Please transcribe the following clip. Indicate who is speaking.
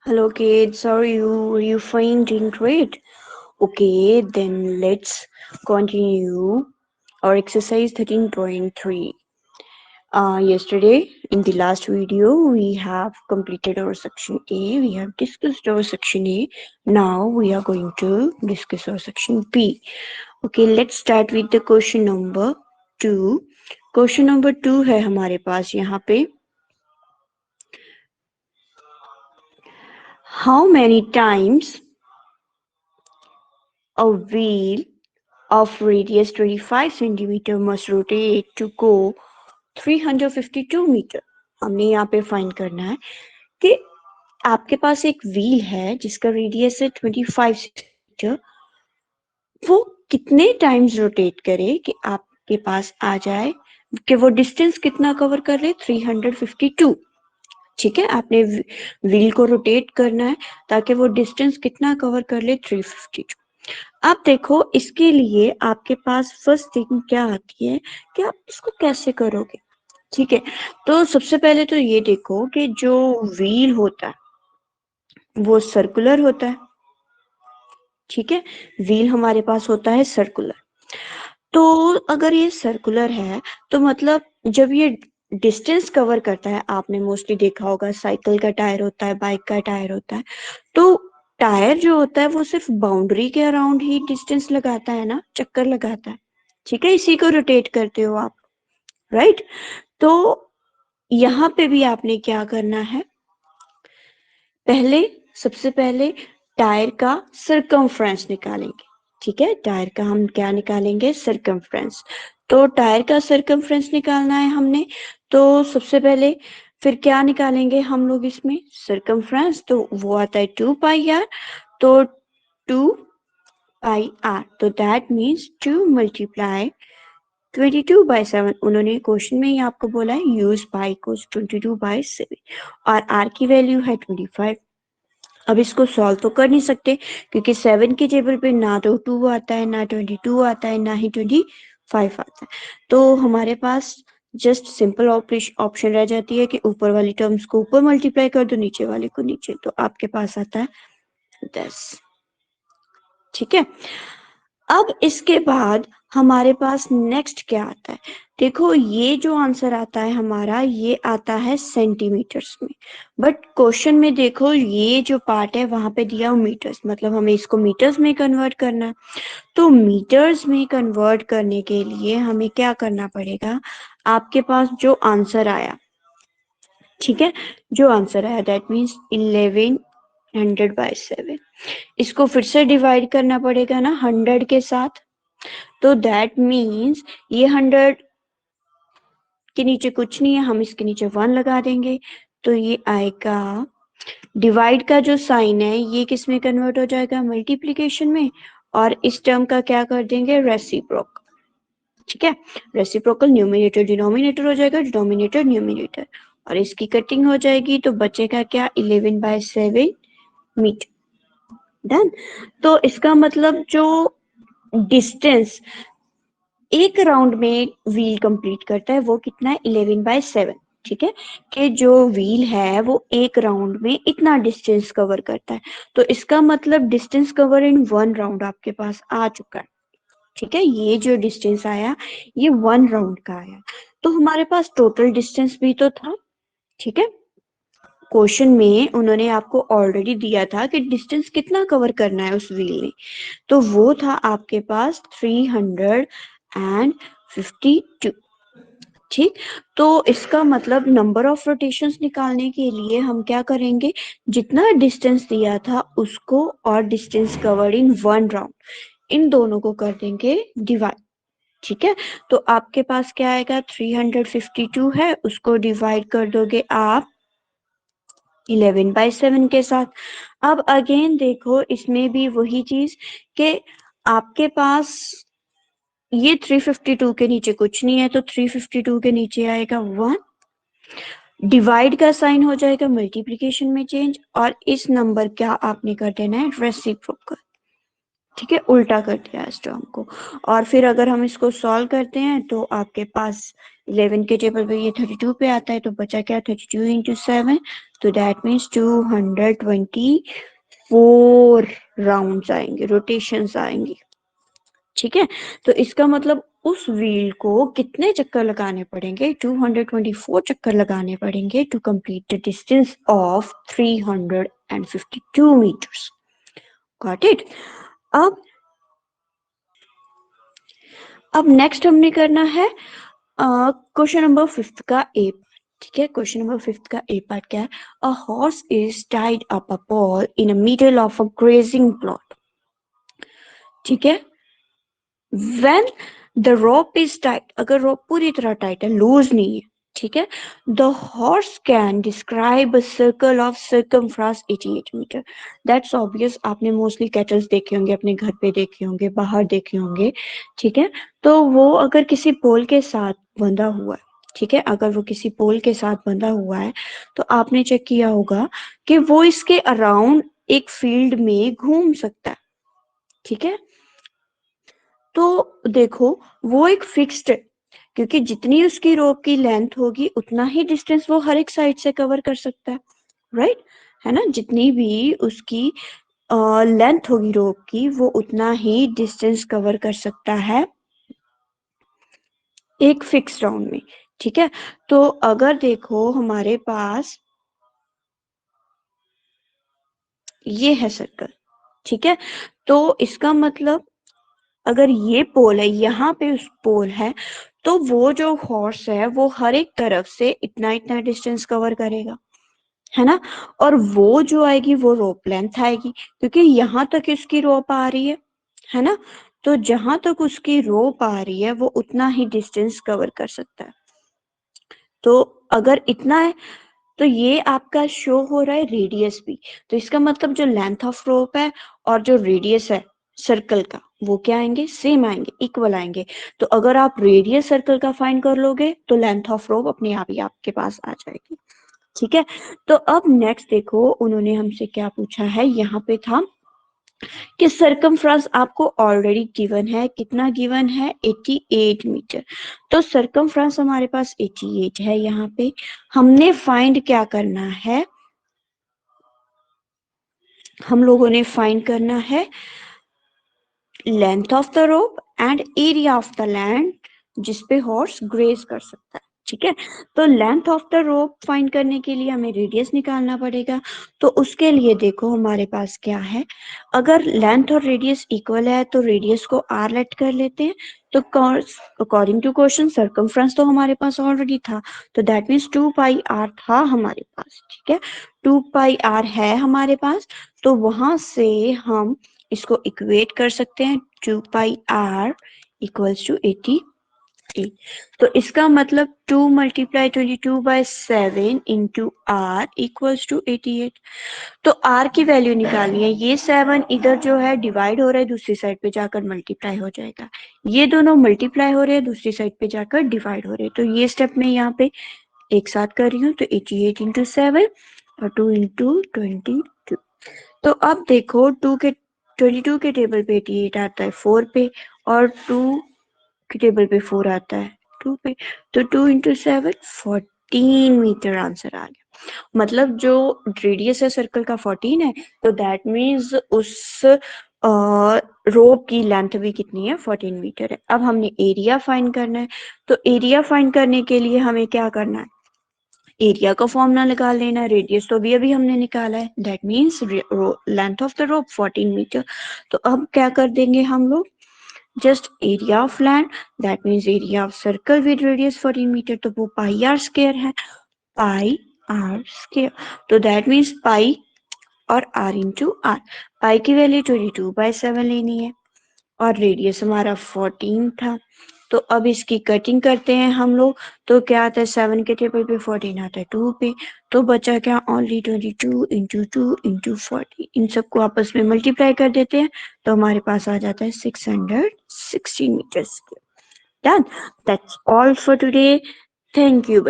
Speaker 1: Hello kids, how are you? Are you fine? Doing great? Okay, then let's continue our exercise 13.3. Yesterday, in the last video, we have completed our section A. We have discussed our section A. Now we are going to discuss our section B. Okay, let's start with the question number 2. Question number 2 है हमारे पास यहाँ पे. How many times a wheel of radius 25 centimeter must rotate to go 352 metre. हमने यहाँ पे find करना है कि आपके पास एक व्हील है जिसका रेडियस है 25 सेंटीमीटर. वो कितने टाइम्स रोटेट करे कि आपके पास आ जाए कि वो डिस्टेंस कितना कवर कर ले 352. ठीक है, आपने व्हील को रोटेट करना है ताकि वो डिस्टेंस कितना कवर कर ले 352. अब देखो इसके लिए आपके पास फर्स्ट थिंग क्या आती है कि आप इसको कैसे करोगे. ठीक है, तो सबसे पहले तो ये देखो कि जो व्हील होता है वो सर्कुलर होता है. ठीक है, व्हील हमारे पास होता है सर्कुलर. तो अगर ये सर्कुलर है तो मतलब जब ये डिस्टेंस कवर करता है, आपने मोस्टली देखा होगा साइकिल का टायर होता है, बाइक का टायर होता है, तो टायर जो होता है वो सिर्फ बाउंड्री के अराउंड ही डिस्टेंस लगाता है ना, चक्कर लगाता है. ठीक है, इसी को रोटेट करते हो आप, राइट. तो यहाँ पे भी आपने क्या करना है, सबसे पहले टायर का सरकमफ्रेंस निकालेंगे. ठीक है, टायर का हम क्या निकालेंगे, सरकमफ्रेंस. तो टायर का सरकमफ्रेंस निकालना है हमने, तो सबसे पहले फिर क्या निकालेंगे हम लोग इसमें, सरकमफ्रेंस, तो वो आता है 2πr. तो 2πr, तो दैट मीन्स 2 मल्टीप्लाई 22/7. उन्होंने क्वेश्चन में ही आपको बोला है यूज पाई को 22/7 और आर की वैल्यू है 25. अब इसको सॉल्व तो कर नहीं सकते क्योंकि 7 की टेबल पे ना तो 2 आता है, ना 22 आता है, ना ही 25 आता है. तो हमारे पास जस्ट सिंपल ऑप्शन रह जाती है कि ऊपर वाली टर्म्स को ऊपर मल्टीप्लाई कर दो, नीचे वाले को नीचे. तो आपके पास आता है 10. ठीक है, अब इसके बाद हमारे पास नेक्स्ट क्या आता है. देखो ये जो आंसर आता है हमारा, ये आता है सेंटीमीटर्स में, बट क्वेश्चन में देखो ये जो पार्ट है वहां पे दिया हो मीटर्स, मतलब हमें इसको मीटर्स में कन्वर्ट करना है. तो मीटर्स में कन्वर्ट करने के लिए हमें क्या करना पड़ेगा, आपके पास जो आंसर आया, ठीक है, जो आंसर आया दैट मीन्स 1100/7, इसको फिर से डिवाइड करना पड़ेगा ना 100 के साथ. तो दैट मीन्स ये 100 के नीचे कुछ नहीं है, हम इसके नीचे 1 लगा देंगे. तो ये आएगा, डिवाइड का जो साइन है ये किस में कन्वर्ट हो जाएगा, मल्टीप्लीकेशन में, और इस टर्म का क्या कर देंगे, रेसिप्रोकल. ठीक है, रेसिप्रोकल न्यूमिनेटर डिनोमिनेटर हो जाएगा, डिनोमिनेटर न्यूमिनेटर, और इसकी कटिंग हो जाएगी तो बचेगा क्या, 11/7 मीटर. डन. तो इसका मतलब जो डिस्टेंस एक राउंड में व्हील कंप्लीट करता है वो कितना है, 11/7. ठीक है, कि जो व्हील है वो एक राउंड में इतना डिस्टेंस कवर करता है. तो इसका मतलब डिस्टेंस कवर इन 1 राउंड आपके पास आ चुका है. ठीक है, ये जो डिस्टेंस आया ये 1 राउंड का आया. तो हमारे पास टोटल डिस्टेंस भी तो था. ठीक है, क्वेश्चन में उन्होंने आपको ऑलरेडी दिया था कि डिस्टेंस कितना कवर करना है उस व्हील ने, तो वो था आपके पास 352. ठीक, तो इसका मतलब नंबर ऑफ रोटेशंस निकालने के लिए हम क्या करेंगे, जितना डिस्टेंस दिया था उसको और डिस्टेंस कवर्ड इन 1 राउंड, इन दोनों को कर देंगे डिवाइड. ठीक है, तो आपके पास क्या आएगा, 352 है, उसको डिवाइड कर दोगे आप 11/7 के साथ. अब अगेन देखो इसमें भी वही चीज कि आपके पास ये 352 के नीचे कुछ नहीं है, तो 352 के नीचे आएगा 1, डिवाइड का साइन हो जाएगा मल्टीप्लीकेशन में चेंज, और इस नंबर क्या आपने कर देना है, रेसिप्रोकल. ठीक है, उल्टा कर दिया इस टर्म को. और फिर अगर हम इसको सॉल्व करते हैं तो आपके पास 11 के टेबल पे ये 32 पे आता है, तो बचा क्या 32 इंटू 7, तो दैट मीन्स 224 राउंड्स आएंगे, रोटेशंस आएंगी। ठीक है, तो इसका मतलब उस व्हील को कितने चक्कर लगाने पड़ेंगे, 224 चक्कर लगाने पड़ेंगे to complete the distance of 352 metres. Got it. अब नेक्स्ट हमने करना है क्वेश्चन नंबर 5 का ए। ठीक है, क्वेश्चन नंबर 5 का ए पार्ट क्या है, a horse is tied up a Paul in a middle of a grazing plot. ठीक है, when the rope is tight, अगर रोप पूरी तरह टाइट है, लूज नहीं है, ठीक है, the horse can describe a circle of circumference 88 metre. That's obvious, आपने मोस्टली कैटल्स देखे होंगे, अपने घर पे देखे होंगे, बाहर देखे होंगे। ठीक है, तो वो अगर किसी पोल के साथ बंधा हुआ है, ठीक है, अगर वो किसी पोल के साथ बंधा हुआ है, तो आपने चेक किया होगा कि वो इसके अराउंड एक फील्ड में घूम सकता है। ठीक है, तो देखो वो एक फिक्स्ड है, क्योंकि जितनी उसकी रोप की लेंथ होगी उतना ही डिस्टेंस वो हर एक साइड से कवर कर सकता है, राइट, है ना, जितनी भी उसकी लेंथ होगी रोप की वो उतना ही डिस्टेंस कवर कर सकता है एक फिक्स राउंड में। ठीक है, तो अगर देखो हमारे पास ये है सर्कल, ठीक है, तो इसका मतलब अगर ये पोल है, यहाँ पे उस पोल है, तो वो जो हॉर्स है वो हर एक तरफ से इतना इतना डिस्टेंस कवर करेगा, है ना, और वो जो आएगी वो रोप लेंथ आएगी, क्योंकि यहाँ तक इसकी रोप आ रही है ना, तो जहां तक उसकी रोप आ रही है वो उतना ही डिस्टेंस कवर कर सकता है। तो अगर इतना है तो ये आपका शो हो रहा है रेडियस भी, तो इसका मतलब जो लेंथ ऑफ रोप है और जो रेडियस है सर्कल का वो क्या आएंगे, सेम आएंगे, इक्वल आएंगे। तो अगर आप रेडियस सर्कल का फाइंड कर लोगे तो लेंथ ऑफ रोप अपने आप ही आपके पास आ जाएगी। ठीक है, तो अब नेक्स्ट देखो उन्होंने हमसे क्या पूछा है, यहाँ पे था कि सर्कमफ्रेंस आपको ऑलरेडी गिवन है, कितना गिवन है 88 मीटर, तो सर्कमफ्रेंस हमारे पास 88 है। यहाँ पे हमने फाइंड क्या करना है, हम लोगों ने फाइंड करना है length of the rope and area of the land जिसपे हॉर्स ग्रेज कर सकता है। ठीक है, तो length of the rope find करने के लिए हमें रेडियस निकालना पड़ेगा, तो उसके लिए देखो हमारे पास क्या है, अगर लेंथ और रेडियस इक्वल है तो रेडियस को r लेट कर लेते हैं, तो अकॉर्डिंग टू क्वेश्चन सर्कमफ्रेंस तो हमारे पास ऑलरेडी था, तो दैट मीन्स 2 पाई r था हमारे पास। ठीक है, 2 पाई r है हमारे पास, तो वहां से हम इसको इक्वेट कर सकते हैं, 2 पाई r इक्वल्स टू 88। तो इसका मतलब 2 multiply 22 by 7 into r equals to 88। तो r की वैल्यू निकालनी है, ये 7 इधर जो है डिवाइड हो रहा है, दूसरी साइड पे जाकर मल्टीप्लाई हो जाएगा, ये दोनों मल्टीप्लाई हो रहे हैं, दूसरी साइड पे जाकर डिवाइड हो रहे हैं, तो ये स्टेप में यहाँ पे एक साथ कर रही हूँ, तो 88 इंटू 7 और 2 इंटू 22। तो अब देखो 22 के टेबल पे 88 आता है 4 पे, और 2 के टेबल पे 4 आता है 2 पे, तो 2 इंटू 7 14 मीटर आंसर आ गया। मतलब जो रेडियस है सर्कल का 14 है, तो दैट मीन्स उस रोप की लेंथ भी कितनी है, 14 मीटर है। अब हमने एरिया फाइंड करना है, तो एरिया फाइंड करने के लिए हमें क्या करना है, एरिया का फॉर्मूला निकाल लेना है, रेडियस तो अभी हमने निकाला है, that means length of the rope 14 metre. तो अब क्या कर देंगे हम लोग, just area of land, that means area of circle with radius 14 metre, तो वो पाई आर स्क्वायर है, पाई आर स्क्वायर, तो दैट मीन्स पाई और आर इंटू आर, पाई की वैल्यू 22/7 लेनी है और रेडियस हमारा 14 था। तो अब इसकी कटिंग करते हैं हम लोग, तो क्या आता है 7 के टेबल पे 14 आता है 2 पे, तो बचा क्या ओनली 22 इंटू 2 इंटू 40, इन सबको आपस में मल्टीप्लाई कर देते हैं, तो हमारे पास आ जाता है 616 metres. Done, that's all for today, thank you.